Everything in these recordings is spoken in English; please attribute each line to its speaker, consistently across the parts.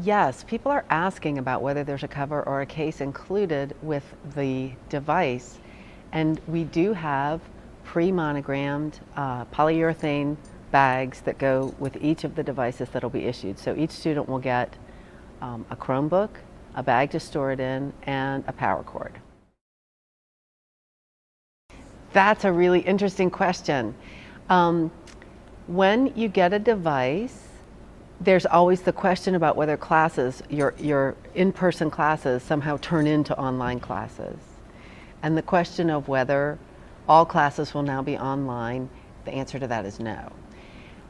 Speaker 1: Yes, people are asking about whether there's a cover or a case included with the device, and we do have pre-monogrammed polyurethane bags that go with each of the devices that will be issued. So each student will get a Chromebook, a bag to store it in, and a power cord. That's a really interesting question. When you get a device, there's always the question about whether classes, your in-person classes, somehow turn into online classes. And the question of whether all classes will now be online, the answer to that is no.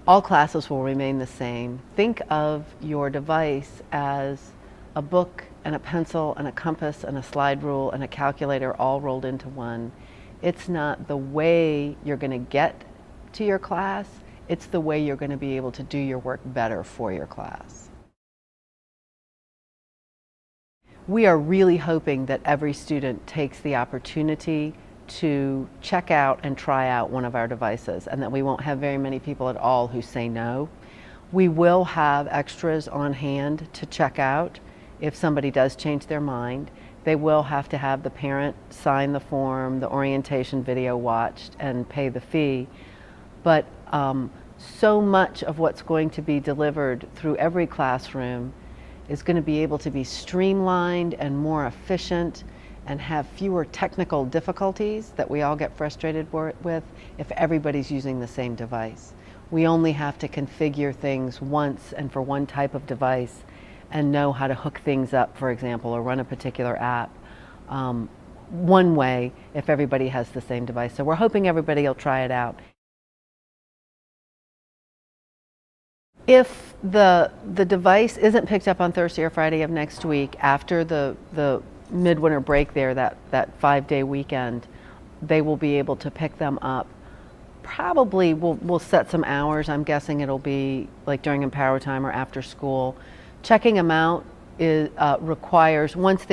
Speaker 1: All classes will remain the same. Think of your device as a book and a pencil and a compass and a slide rule and a calculator all rolled into one. It's not the way you're going to get to your class, it's the way you're going to be able to do your work better for your class. We are really hoping that every student takes the opportunity to check out and try out one of our devices, and that we won't have very many people at all who say no. We will have extras on hand to check out if somebody does change their mind. They will have to have the parent sign the form, the orientation video watched, and pay the fee. But so much of what's going to be delivered through every classroom is going to be able to be streamlined and more efficient and have fewer technical difficulties that we all get frustrated with if everybody's using the same device. We only have to configure things once and for one type of device and know how to hook things up, for example, or run a particular app one way if everybody has the same device. So we're hoping everybody will try it out. If the device isn't picked up on Thursday or Friday of next week, after the midwinter break there, that 5-day weekend, they will be able to pick them up. Probably we'll set some hours. I'm guessing it'll be like during Empower Time or after school. Checking them out requires, once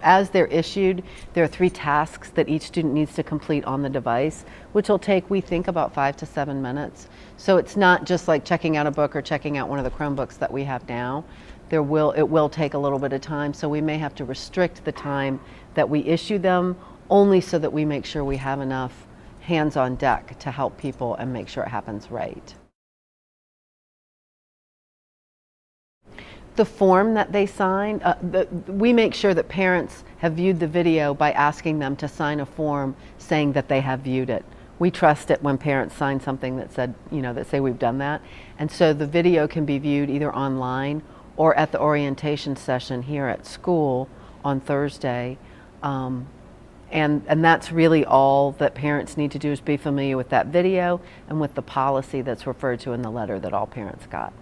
Speaker 1: as they're issued, there are 3 tasks that each student needs to complete on the device, which will take, we think, about 5 to 7 minutes. So it's not just like checking out a book or checking out one of the Chromebooks that we have now. It will take a little bit of time, so we may have to restrict the time that we issue them, only so that we make sure we have enough hands on deck to help people and make sure it happens right. The form that they sign, we make sure that parents have viewed the video by asking them to sign a form saying that they have viewed it. We trust it when parents sign something that said, that say we've done that. And so the video can be viewed either online or at the orientation session here at school on Thursday. And that's really all that parents need to do, is be familiar with that video and with the policy that's referred to in the letter that all parents got.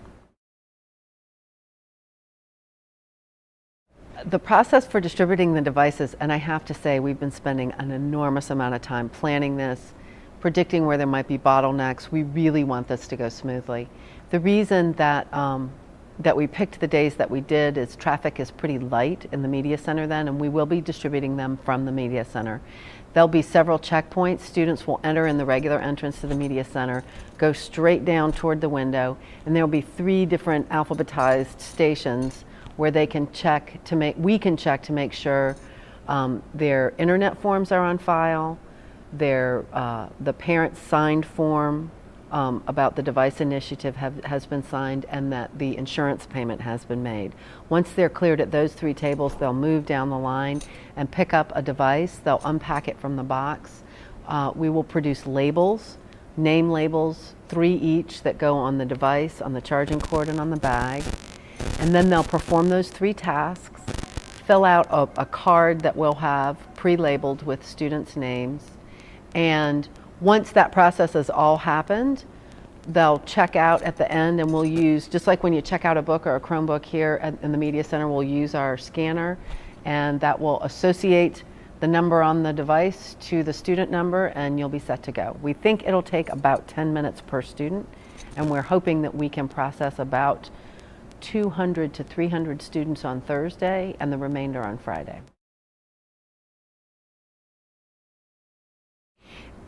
Speaker 1: The process for distributing the devices, and I have to say we've been spending an enormous amount of time planning this, predicting where there might be bottlenecks. We really want this to go smoothly. The reason that we picked the days that we did is traffic is pretty light in the Media Center then, and we will be distributing them from the Media Center. There'll be several checkpoints. Students will enter in the regular entrance to the Media Center, go straight down toward the window, and there will be 3 different alphabetized stations where they can we can check to make sure their internet forms are on file, the parent signed form about the device initiative has been signed, and that the insurance payment has been made. Once they're cleared at those 3 tables, they'll move down the line and pick up a device. They'll unpack it from the box. We will produce labels, name labels, 3 each, that go on the device, on the charging cord, and on the bag. And then they'll perform those 3 tasks, fill out a card that we'll have pre-labeled with students' names, and once that process has all happened, they'll check out at the end, and we'll use, just like when you check out a book or a Chromebook here in the Media Center, we'll use our scanner, and that will associate the number on the device to the student number, and you'll be set to go. We think it'll take about 10 minutes per student, and we're hoping that we can process about 200 to 300 students on Thursday and the remainder on Friday.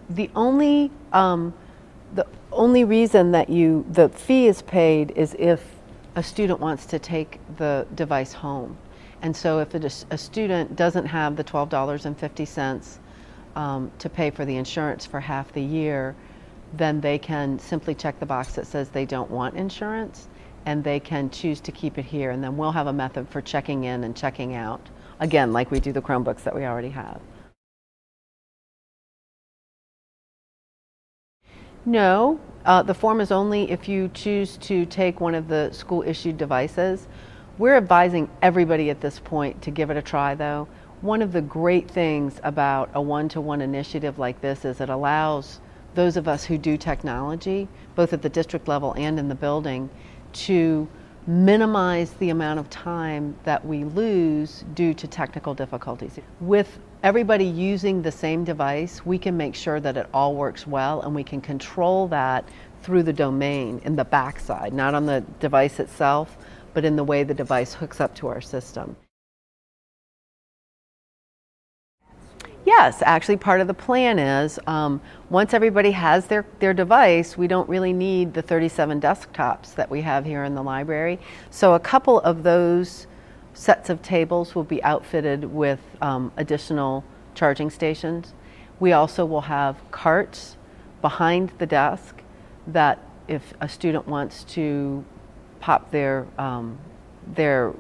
Speaker 1: The only reason that the fee is paid is if a student wants to take the device home. And so if a student doesn't have the $12.50 to pay for the insurance for half the year, then they can simply check the box that says they don't want insurance, and they can choose to keep it here. And then we'll have a method for checking in and checking out, again, like we do the Chromebooks that we already have. No, the form is only if you choose to take one of the school-issued devices. We're advising everybody at this point to give it a try, though. One of the great things about a one-to-one initiative like this is it allows those of us who do technology, both at the district level and in the building, to minimize the amount of time that we lose due to technical difficulties. With everybody using the same device, we can make sure that it all works well, and we can control that through the domain in the backside, not on the device itself, but in the way the device hooks up to our system. Yes, actually part of the plan is once everybody has their device, we don't really need the 37 desktops that we have here in the library. So a couple of those sets of tables will be outfitted with additional charging stations. We also will have carts behind the desk that if a student wants to pop their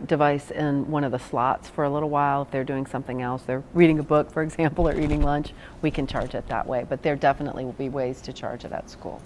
Speaker 1: device in one of the slots for a little while, if they're doing something else, they're reading a book, for example, or eating lunch, we can charge it that way. But there definitely will be ways to charge it at school.